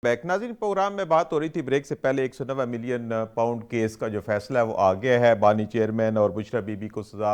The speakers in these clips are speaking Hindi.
बैक नाज़रीन, प्रोग्राम में बात हो रही थी ब्रेक से पहले 190 मिलियन पाउंड केस का जो फैसला है वो आ गया है। बानी चेयरमैन और बुशरा बीबी को सज़ा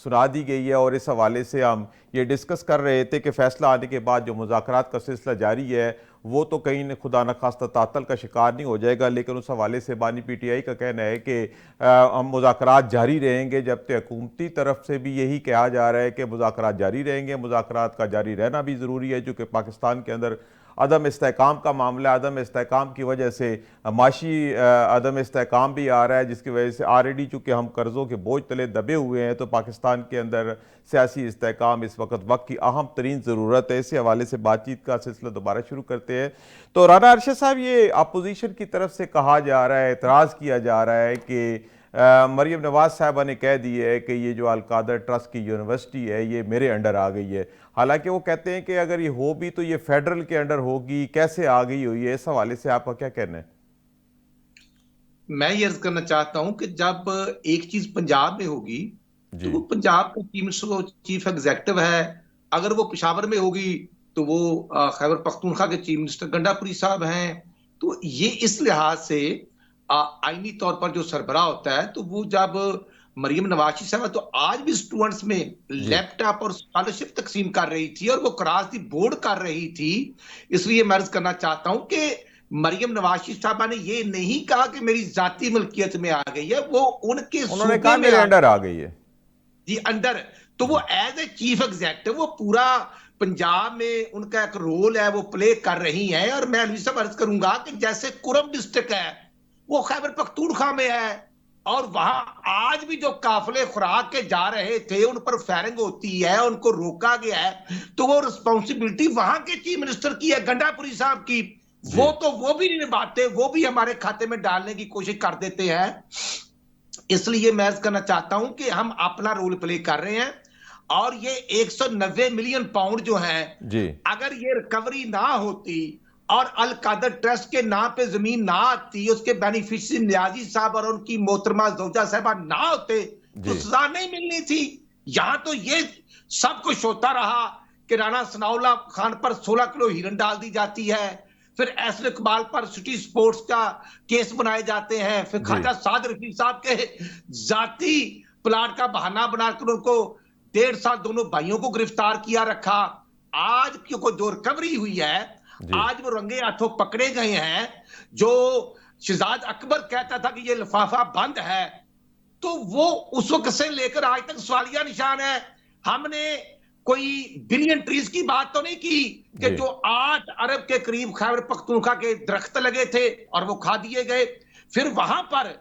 सुना दी गई है और इस हवाले से हम ये डिस्कस कर रहे थे कि फ़ैसला आने के बाद जो मुज़ाकरात का सिलसिला जारी है वो तो कहीं न खुदा न खास्ता तातल का शिकार नहीं हो जाएगा, लेकिन उस हवाले से बानी PTI का कहना है कि हम मुज़ाकरात जारी रहेंगे, जबकि हुकूमती तरफ से भी यही कहा जा रहा है कि मुज़ाकरात जारी रहेंगे। मुज़ाकरात का जारी रहना भी ज़रूरी है, चूँकि पाकिस्तान के अंदर अदम इस्तेहकाम का मामला, अदम इस्तेहकाम की वजह से माशी अदम इस्तेहकाम भी आ रहा है, जिसकी वजह से ऑलरेडी चूँकि हम कर्ज़ों के बोझ तले दबे हुए हैं, तो पाकिस्तान के अंदर सियासी इस्तेहकाम इस वक्त की अहम तरीन ज़रूरत है। इसी हवाले से बातचीत का सिलसिला दोबारा शुरू करते हैं। तो राना अरशद साहब, ये अपोजिशन की तरफ से कहा जा रहा है, एतराज़ किया जा रहा है कि मरीम नवाज साहबा ने कह दी है कि ये जो अलकादर ट्रस्ट की यूनिवर्सिटी है ये मेरे अंडर आ गई है। हालांकि वो कहते हैं कि अगर ये हो भी तो ये फेडरल के अंडर होगी, कैसे आ गई हुई है? इस हवाले से आपका क्या कहना है? मैं ये अर्ज करना चाहता हूं कि जब एक चीज पंजाब में होगी तो जी। वो पंजाब का चीफ मिनिस्टर वो चीफ एग्जेक्टिव है। अगर वो पेशावर में होगी तो वो खैबर पख्तूनख्वा के चीफ मिनिस्टर गंडापुरी साहब हैं। तो ये इस लिहाज से आईनी तौर पर जो सरबराह होता है, तो वो जब मरियम नवाज साहब तो आज भी स्टूडेंट्स में जी। लैपटॉप और स्कॉलरशिप तकसीम कर रही थी और वो क्रॉस दी बोर्ड कर रही थी। इसलिए मैं अर्ज करना चाहता हूं कि मरियम नवाज साहबा ने ये नहीं कहा कि मेरी जाती मिल्कियत में आ गई है, वो उनके उन्होंने सूबे कहा में मेरे आ अंडर आ गई है। जी अंडर। तो वो जी। एज ए चीफ एग्जेक्टिव वो पूरा पंजाब में उनका एक रोल है वो प्ले कर रही हैं। और मैं अलवी साहब अर्ज करूंगा कि जैसे कुरम डिस्ट्रिक्ट है वो खैबर पख्तूनख्वा में है, और वहां आज भी जो काफिले खुराक के जा रहे थे उन पर फायरिंग होती है, उनको रोका गया है, तो वो रिस्पॉन्सिबिलिटी वहां के चीफ मिनिस्टर की है, गंडापुरी साहब की। जी। वो भी नहीं निभाते, वो भी हमारे खाते में डालने की कोशिश कर देते हैं। इसलिए मैं कहना चाहता हूं कि हम अपना रोल प्ले कर रहे हैं। और ये 190 मिलियन पाउंड जो है, जी। अगर ये रिकवरी ना होती और अल कादर ट्रस्ट के नाम पे जमीन ना आती, उसके बेनिफिशियरी नियाजी साहब और उनकी मोहतरमा जोजा साहबा ना होते, तो जी। सजा नहीं मिलनी थी। यहां तो ये सब कुछ होता रहा कि राणा सनाउल्लाह खान पर 16 किलो हीरन डाल दी जाती है, फिर एसर इकबाल पर सिटी स्पोर्ट्स का केस बनाए जाते हैं, फिर जी। ख्वाजा साद रफी साहब के जाती प्लाट का बहाना बनाकर उनको 1.5 साल दोनों भाइयों को गिरफ्तार किया रखा। आज क्योंकि जो रिकवरी हुई है, जी। आज वो रंगे हाथों पकड़े गए हैं। जो शहजाद अकबर कहता था कि ये लिफाफा बंद है, तो वो उस वक्त से लेकर आज तक सवालिया निशान है। हमने कोई बिलियन ट्रीज की बात तो नहीं की कि जी। जो 8 अरब के करीब खैबर पख्तूनख्वा के दरख्त लगे थे और वो खा दिए गए। फिर वहां पर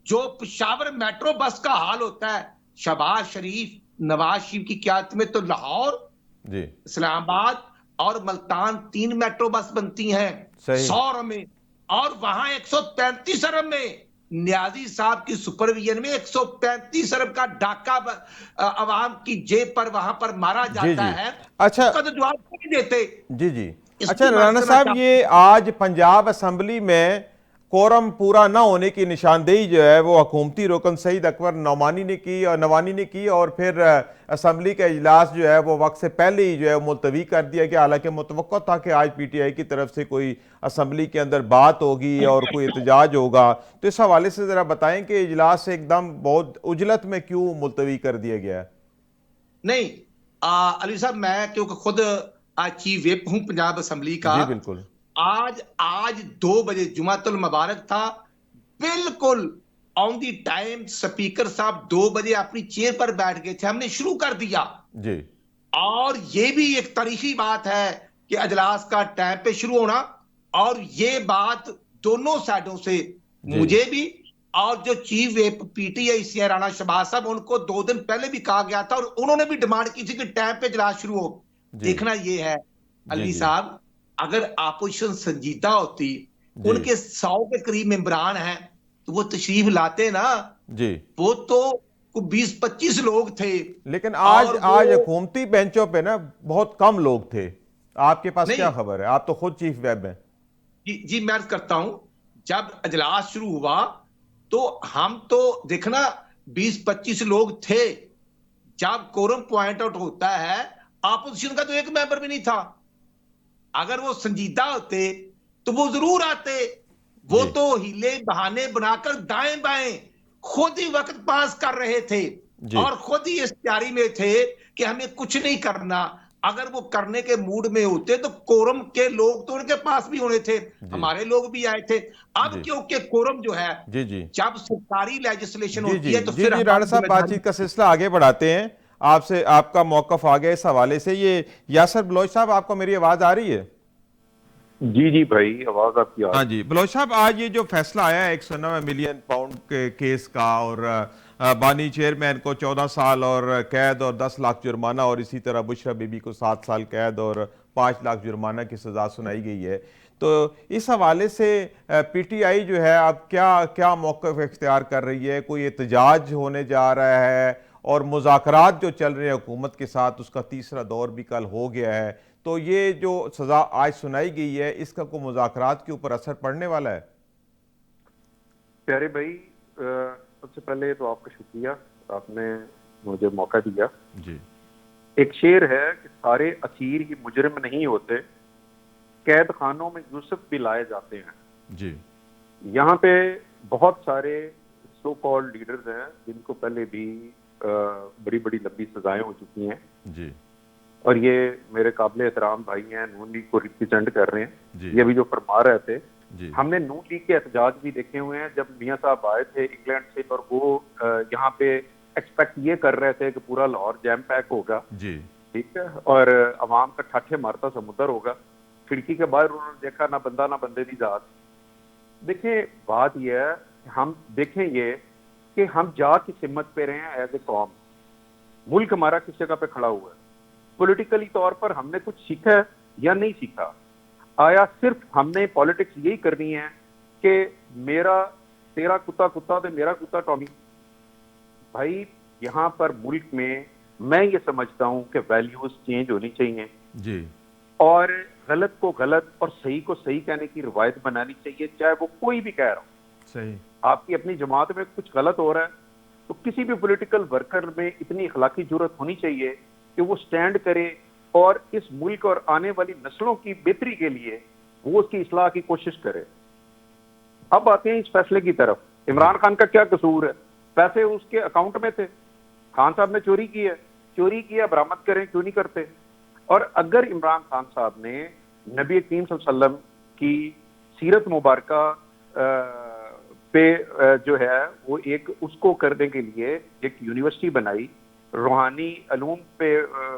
जो पिशावर मेट्रो बस का हाल होता है, शहबाज शरीफ नवाज शरीफ की क्यादत में तो लाहौर, जी। इस्लामाबाद और मुल्तान 3 मेट्रो बस बनती हैं सही। 100 अरब में। और वहां 135 अरब में न्याजी साहब की सुपरविजन में 135 अरब का डाका अवाम की जेब पर वहां पर मारा जी। जाता जी। है। अच्छा। उसका तो जवाब नहीं देते। जी। जी। अच्छा इसलिए मैं अर्ज राना करना साहब, चाहता ये आज पंजाब असम्बली में कोरम पूरा ना होने की निशानदेही जो है वो हुकूमती रुकन सईद अकबर नौमानी ने की और नवानी ने की, और फिर असम्बली का इजलास जो है वो वक्त से पहले ही जो है मुलतवी कर दिया गया। हालांकि मुतवक्का था कि आज PTI की तरफ से कोई असम्बली के अंदर बात होगी और कोई एहतजाज होगा। तो इस हवाले से ज़रा बताएं कि इजलास एकदम बहुत उजलत में क्यों मुलतवी कर दिया गया है? नहीं, अली साहब, मैं क्योंकि खुद चीफ विप हूं पंजाब असम्बली का। जी बिल्कुल। आज आज 2 बजे जुमातुल मुबारक था, बिल्कुल ऑन दी टाइम स्पीकर साहब 2 बजे अपनी चेयर पर बैठ गए थे, हमने शुरू कर दिया। जी। और ये भी एक तारीखी बात है कि अजलास का टाइम पे शुरू होना। और ये बात दोनों साइडों से, जी। मुझे भी और जो चीफ व्हिप PTI से राणा शहबाज साहब, उनको 2 दिन पहले भी कहा गया था और उन्होंने भी डिमांड की थी कि टाइम पे इजलास शुरू हो। जी। देखना ये है जी। अली जी। साहब, अगर अपोजिशन संजीदा होती, जी। उनके 100 के करीब मेंबरान हैं, तो वो तशरीफ लाते ना। जी। वो तो 20-25 लोग थे। लेकिन आज और वो आज हुकूमती बेंचों पे ना बहुत कम लोग थे। आपके पास क्या नहीं, खबर है? आप तो खुद चीफ वेब हैं। जी मैं अर्ज करता हूं, जब अजलास शुरू हुआ तो हम तो देखना 20-25 लोग थे। जब कोरम पॉइंट आउट होता है, अपोजिशन का तो एक मेंबर भी नहीं था। अगर वो संजीदा होते तो वो जरूर आते। वो जी तो हीले बहाने बनाकर दाएं बाएं खुद ही वक्त पास कर रहे थे जी और खुद ही इस तैयारी में थे कि हमें कुछ नहीं करना। अगर वो करने के मूड में होते तो कोरम के लोग तो उनके पास भी होने थे, जी हमारे लोग भी आए थे। अब जी क्योंकि कोरम जो है, जी जी जब सरकारी लेजिस्लेशन जी होती जी है तो जी फिर जी राणा हमारी साहब, जिम्मेदारी। बातचीत का सिलसिला आगे बढ़ाते हैं। आपसे आपका मौकफ आ गया इस हवाले से। ये यासर बलोच साहब, आपको मेरी आवाज आ रही है? जी जी भाई, आवाज आपकी आ हाँ रही जी बलोच साहब, आज ये जो फैसला आया है 190 मिलियन पाउंड के केस का, और बानी चेयरमैन को 14 साल और कैद और 10 लाख जुर्माना, और इसी तरह बुशरा बीबी को 7 साल कैद और 5 लाख जुर्माना की सजा सुनाई गई है, तो इस हवाले से पीटीआई जो है अब क्या क्या मौक़िफ़ इख्तियार कर रही है? कोई एहतजाज होने जा रहा है? और मुज़ाकरात जो चल रहे हैं हुकूमत के साथ, उसका तीसरा दौर भी कल हो गया है, तो ये जो सजा आज सुनाई गई है, इसका कोई मुज़ाकरात के ऊपर असर पड़ने वाला है? प्यारे भाई, सबसे पहले तो आपका शुक्रिया, आपने मुझे मौका दिया। जी एक शेर है कि सारे असीर ही मुजरिम नहीं होते, कैद खानों में यूसुफ भी लाए जाते हैं। जी यहाँ पे बहुत सारे सो कॉल्ड लीडर्स हैं जिनको पहले भी बड़ी बड़ी लंबी सजाएं हो चुकी हैं, जी और ये मेरे काबिल एहतराम भाई हैं, नून लीग को रिप्रेजेंट कर रहे हैं। जी ये भी जो फरमा रहे थे, जी हमने नून लीग के एहतजाज भी देखे हुए हैं। जब मियां साहब आए थे इंग्लैंड से, और वो यहाँ पे एक्सपेक्ट ये कर रहे थे कि पूरा लाहौर जैम पैक होगा, जी ठीक है, और अवाम का ठाठे मारता समुद्र होगा। खिड़की के बाहर उन्होंने देखा ना बंदा ना बंदे दी जात। देखिए, बात यह है, हम देखें ये कि हम जा किस हिम्मत पे रहे हैं एज ए कौम। मुल्क हमारा किस जगह पे खड़ा हुआ है, पॉलिटिकली तौर पर हमने कुछ सीखा है या नहीं सीखा? आया सिर्फ हमने पॉलिटिक्स यही करनी है कि मेरा तेरा कुत्ता कुत्ता तो मेरा कुत्ता टॉमी? भाई, यहाँ पर मुल्क में मैं ये समझता हूँ कि वैल्यूज चेंज होनी चाहिए, जी और गलत को गलत और सही को सही कहने की रिवायत बनानी चाहिए, चाहे वो कोई भी कह रहा हो। सही। आपकी अपनी जमात में कुछ गलत हो रहा है तो किसी भी पॉलिटिकल वर्कर में इतनी अखलाकी जरूरत होनी चाहिए कि वो स्टैंड करे और इस मुल्क और आने वाली नस्लों की बेहतरी के लिए वो उसकी इस्लाह की कोशिश करे। अब आते हैं इस फैसले की तरफ। इमरान खान का क्या कसूर है? पैसे उसके अकाउंट में थे, खान साहब ने चोरी की है, चोरी किया, बरामद करें, क्यों नहीं करते? और अगर इमरान खान साहब ने नबी करीम सल्लल्लाहु अलैहि वसल्लम की सीरत मुबारका पे जो है वो एक उसको करने के लिए एक यूनिवर्सिटी बनाई, रूहानी अलूम पे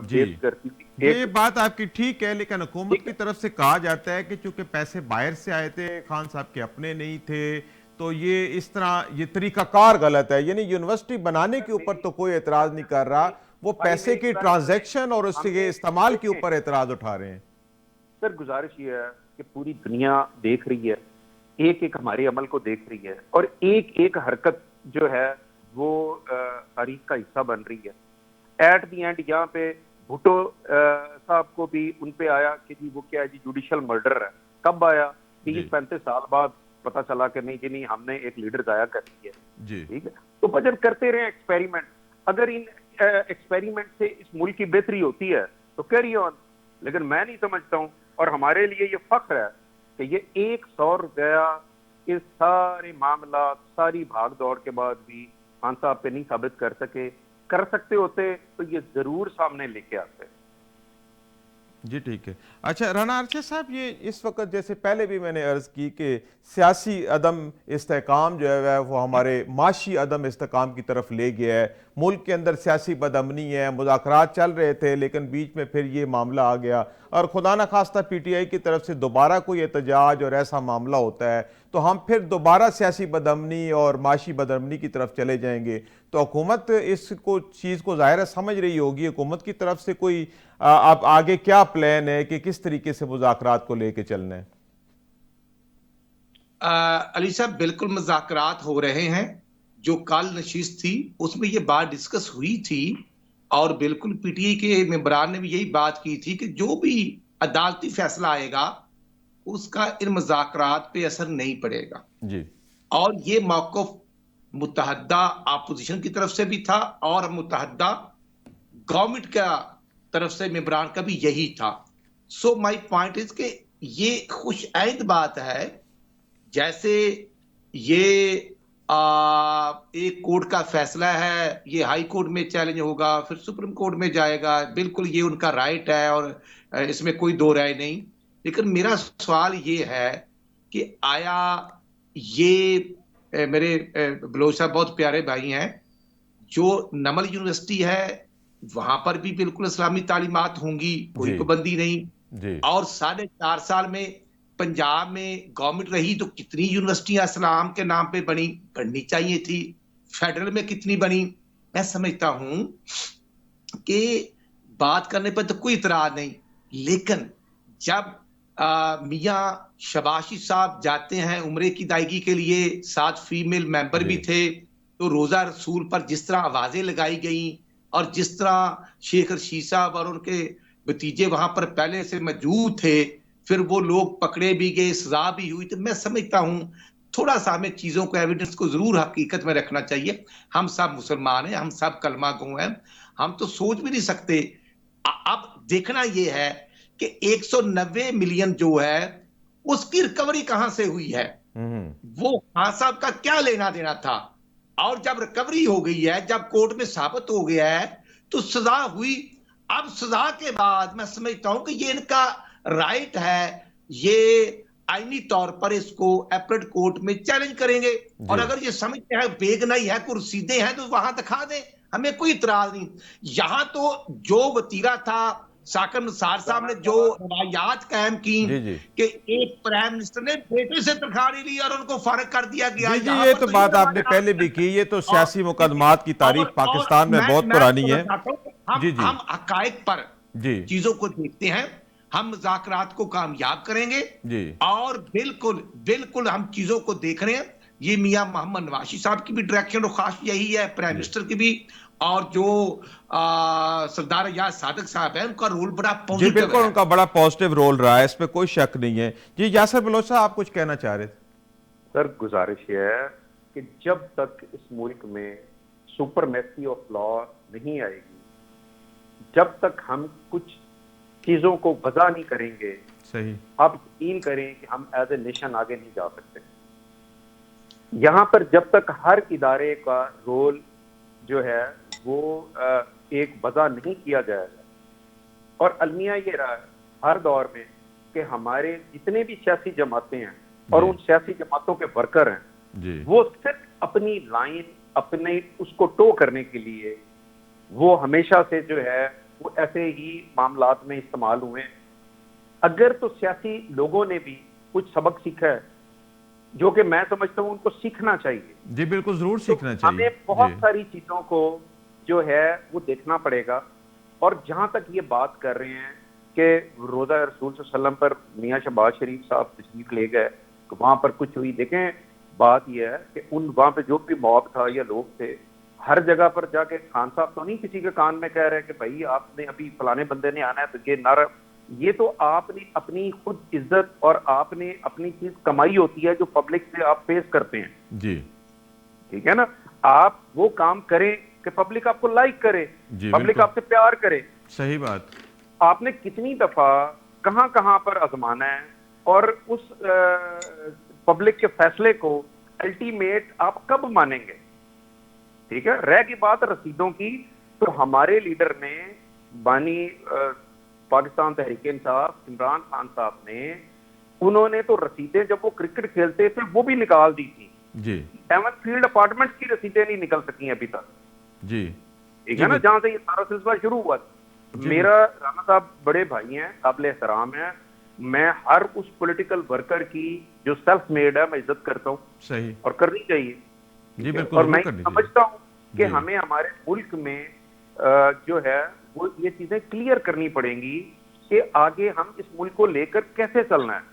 बेस करती थी। ये बात आपकी ठीक है, लेकिन हुकूमत की तरफ से कहा जाता है कि चूंकि पैसे बाहर से आए थे, खान साहब के अपने नहीं थे, तो ये इस तरह ये तरीकाकार गलत है। यानी यूनिवर्सिटी बनाने के ऊपर तो कोई एतराज नहीं कर रहा, वो पैसे की ट्रांजैक्शन और उसके इस्तेमाल के ऊपर एतराज उठा रहे हैं। सर, गुजारिश ये है कि पूरी दुनिया देख रही है, एक एक हमारे अमल को देख रही है, और एक एक हरकत जो है वो तारीख का हिस्सा बन रही है। एट दी एंड यहाँ पे भुट्टो साहब को भी उन पे आया कि जी वो क्या है जी, जुडिशियल मर्डर है। कब आया? 30-35 साल बाद पता चला कि नहीं जी नहीं, हमने एक लीडर जाया कर दी है। ठीक है, तो बजट करते रहे एक्सपेरिमेंट। अगर इन एक्सपेरिमेंट से इस मुल्क की बेहतरी होती है तो कैरी ऑन, लेकिन मैं नहीं समझता हूँ। और हमारे लिए ये फख्र है कि ये 100 रुपया इस सारे मामला, सारी भाग दौड़ के बाद भी खान साहब पे नहीं साबित कर सके। कर सकते होते तो ये जरूर सामने लेके आते। जी ठीक है। अच्छा राना आर्चर साहब, ये इस वक्त जैसे पहले भी मैंने अर्ज की कि सियासी अदम इस्तेकाम जो है वो हमारे माशी अदम इस्तेकाम की तरफ ले गया है। मुल्क के अंदर सियासी बदअमनी है, मुज़ाकरात चल रहे थे, लेकिन बीच में फिर ये मामला आ गया, और खुदा न खास्ता पीटीआई की तरफ से दोबारा कोई एहतजाज और ऐसा मामला होता है तो हम फिर दोबारा सियासी बदअमनी और माशी बदअमनी की तरफ चले जाएंगे। तो हुकूमत इसको चीज़ को ज़ाहिर समझ रही होगी। हुकूमत की तरफ से कोई अब आगे क्या प्लान है कि किस तरीके से मुज़ाकरात को लेके चलना है? अली साहब, बिल्कुल मुज़ाकरात हो रहे हैं। जो कल नशिस्त थी उसमें ये बात डिस्कस हुई थी, और बिल्कुल पीटीआई के मेंबरान ने भी यही बात की थी कि जो भी अदालती फैसला आएगा उसका इन मुज़ाकरात पे असर नहीं पड़ेगा। जी। और ये मौक़िफ़ मुत्तहदा अपोजिशन की तरफ से भी था और मुत्तहदा गवर्नमेंट का तरफ से मेंबरान का भी यही था। सो माय पॉइंट इज के ये खुश आइंद बात है, जैसे ये एक कोर्ट का फैसला है, ये हाई कोर्ट में चैलेंज होगा, फिर सुप्रीम कोर्ट में जाएगा, बिल्कुल ये उनका राइट है और इसमें कोई दो राय नहीं। लेकिन मेरा सवाल ये है कि आया ये मेरे बलोच साहब बहुत प्यारे भाई हैं, जो नमल यूनिवर्सिटी है वहां पर भी बिल्कुल इस्लामी तालीमात होंगी, कोई जी पाबंदी नहीं। जी और 4.5 साल में पंजाब में गवर्नमेंट रही तो कितनी यूनिवर्सिटियां इस्लाम के नाम पे बननी चाहिए थी, फेडरल में कितनी बनी। मैं समझता हूं कि बात करने पर तो कोई इतराज नहीं, लेकिन जब मियां शबाशी साहब जाते हैं उम्रे की अदायगी के लिए, 7 फीमेल मेंबर जी भी थे, तो रोजा रसूल पर जिस तरह आवाजें लगाई गई और जिस तरह शेख रशीद साहब और उनके भतीजे वहां पर पहले से मौजूद थे, फिर वो लोग पकड़े भी गए, सजा भी हुई, तो मैं समझता हूं थोड़ा सा हमें चीजों को, एविडेंस को जरूर हकीकत में रखना चाहिए। हम सब मुसलमान हैं, हम सब कलमा गो हैं, हम तो सोच भी नहीं सकते। अब देखना यह है कि 190 मिलियन जो है उसकी रिकवरी कहां से हुई है, हम्म वो खान साहब का क्या लेना देना था। और जब रिकवरी हो गई है, जब कोर्ट में साबित हो गया है, तो सजा हुई। अब सजा के बाद मैं समझता हूं कि ये इनका राइट है, ये आईनी तौर पर इसको एपलेट कोर्ट में चैलेंज करेंगे। और जी अगर ये समझते हैं बेगनाई है, कुछ रसीदें हैं, तो वहां दिखा दें, हमें कोई इतराज नहीं। यहां तो जो वतीरा था, साकिब निसार साहब ने जो रवायात कायम की जी जी कि एक प्राइम मिनिस्टर ने बेटे से तनख्वाह ली और उनको फारिग कर दिया गया, जी जी, यहां ये पर तो तो ये बात आपने रवायात पहले भी है। की, ये तो और सियासी मुकदमात की तारीख और पाकिस्तान में बहुत मैं पुरानी बोलना है। चाहता हूं कि जी जी हम हकायक पर जी चीजों को देखते हैं, हम मुज़ाकरात को कामयाब करेंगे। जी और बिल्कुल बिल्कुल हम चीजों को देख रहे हैं। ये मियां मोहम्मद नवाशी साहब की भी डायरेक्शन और खास यही है, प्राइम जी मिनिस्टर की भी। और जो सरदार याद सादिक साहब है, उनका रोल बड़ा जी पॉजिटिव बिल्कुल, है। उनका बड़ा पॉजिटिव रोल रहा है, इसमें कोई शक नहीं है। जी यासर बलोच साहब, आप कुछ कहना चाह रहे थे? सर, गुजारिश ये है कि जब तक इस मुल्क में सुपरमेसी ऑफ लॉ नहीं आएगी, जब तक हम कुछ चीजों को वजह नहीं करेंगे, सही, आप यकीन करें कि हम एज ए नेशन आगे नहीं जा सकते। यहाँ पर जब तक हर इदारे का रोल जो है वो एक वजह नहीं किया जाएगा, और अलमिया ये रहा है हर दौर में कि हमारे जितने भी सियासी जमातें हैं और जी उन सियासी जमातों के वर्कर हैं, जी वो सिर्फ अपनी लाइन, अपने उसको टो करने के लिए वो हमेशा से जो है वो ऐसे ही मामलात में इस्तेमाल हुए। अगर तो सियासी लोगों ने भी कुछ सबक सीखा है, जो कि मैं समझता हूं उनको सीखना चाहिए, जी बिल्कुल, जरूर तो सीखना चाहिए। हमें बहुत जी सारी चीजों को जो है वो देखना पड़ेगा। और जहां तक ये बात कर रहे हैं कि रोजा रसूल सल्लल्लाहु अलैहि वसल्लम पर मियां शहबाज शरीफ साहब तशरीफ ले गए, तो वहां पर कुछ हुई, देखें बात यह है कि उन वहां पे जो भी मॉब था या लोग थे, हर जगह पर जाके खान साहब तो नहीं किसी के कान में कह रहे कि भाई आपने अभी फलाने बंदे ने आना है तो ये नारा, ये तो आपने अपनी खुद इज्जत और आपने अपनी चीज कमाई होती है जो पब्लिक से आप फेस करते हैं, जी ठीक है ना। आप वो काम करें कि पब्लिक आपको लाइक करे, जी पब्लिक बिल्कुल, आपसे प्यार करे। सही बात। आपने कितनी दफा कहां कहां पर आजमाना है, और उस पब्लिक के फैसले को अल्टीमेट आप कब मानेंगे, ठीक है। रह की बात रसीदों की, तो हमारे लीडर ने बानी पाकिस्तान तहरीक इंसाफ इमरान खान साहब ने, उन्होंने तो रसीदें जब वो क्रिकेट खेलते थे वो भी निकाल दी थी। जी एवन फील्ड अपार्टमेंट्स की रसीदें नहीं निकल सकी अभी तक, जी ठीक जी है ना, जहां से ये सारा सिलसिला शुरू हुआ। जी मेरा राणा साहब बड़े भाई हैं, काबिल एहतराम है, मैं हर उस पॉलिटिकल वर्कर की जो सेल्फ मेड है मैं इज्जत करता हूँ, सही, और करनी चाहिए, जी ठीक है? बिल्कुल, और जरूर मैं करनी समझता हूँ कि जी। हमें हमारे मुल्क में जो है वो ये चीजें क्लियर करनी पड़ेंगी कि आगे हम इस मुल्क को लेकर कैसे चलना है।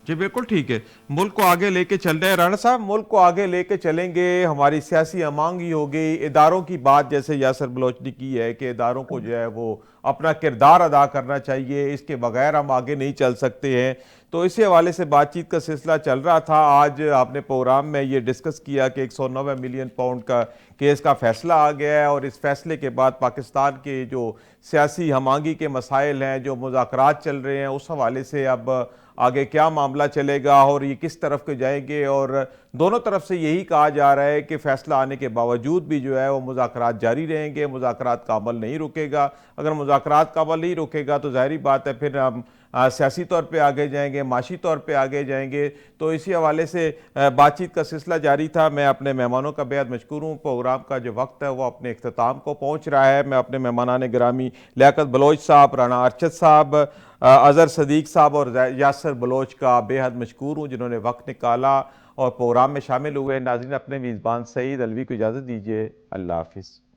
जी बिल्कुल ठीक है। मुल्क को आगे लेके चल रहे हैं राणा साहब, मुल्क को आगे लेके चलेंगे, हमारी सियासी अमांगी हो गई, इदारों की बात जैसे यासर बलोच ने की है कि इदारों को जो है वो अपना किरदार अदा करना चाहिए, इसके बगैर हम आगे नहीं चल सकते हैं। तो इसी हवाले से बातचीत का सिलसिला चल रहा था। आज आपने प्रोग्राम में ये डिस्कस किया कि 190 मिलियन पाउंड का केस का फैसला आ गया है और इस फैसले के बाद पाकिस्तान के जो सियासी हमांगी के मसाइल हैं, जो मुज़ाकरात चल रहे हैं, उस हवाले से अब आगे क्या मामला चलेगा और ये किस तरफ के जाएंगे। और दोनों तरफ से यही कहा जा रहा है कि फैसला आने के बावजूद भी जो है वो मुज़ाकरात जारी रहेंगे, मुज़ाकरात का अमल नहीं रुकेगा। अगर मुज़ाकरात का अमल नहीं रुकेगा तो ज़ाहिरी बात है फिर हम सियासी तौर पे आगे जाएंगे, माशी तौर पे आगे जाएंगे। तो इसी हवाले से बातचीत का सिलसिला जारी था। मैं अपने मेहमानों का बेहद मशकूर हूँ। प्रोग्राम का जो वक्त है वो अपने इख्तिताम को पहुँच रहा है। मैं अपने मेहमानान गिरामी लियाकत बलोच साहब, राना अरशद साहब, अज़हर सदीक साहब और यासर बलोच का बेहद मशकूर हूँ जिन्होंने वक्त निकाला और प्रोग्राम में शामिल हुए। नाज़रीन, अपने मेज़बान सईद अलवी को इजाज़त दीजिए। अल्लाह हाफिज़।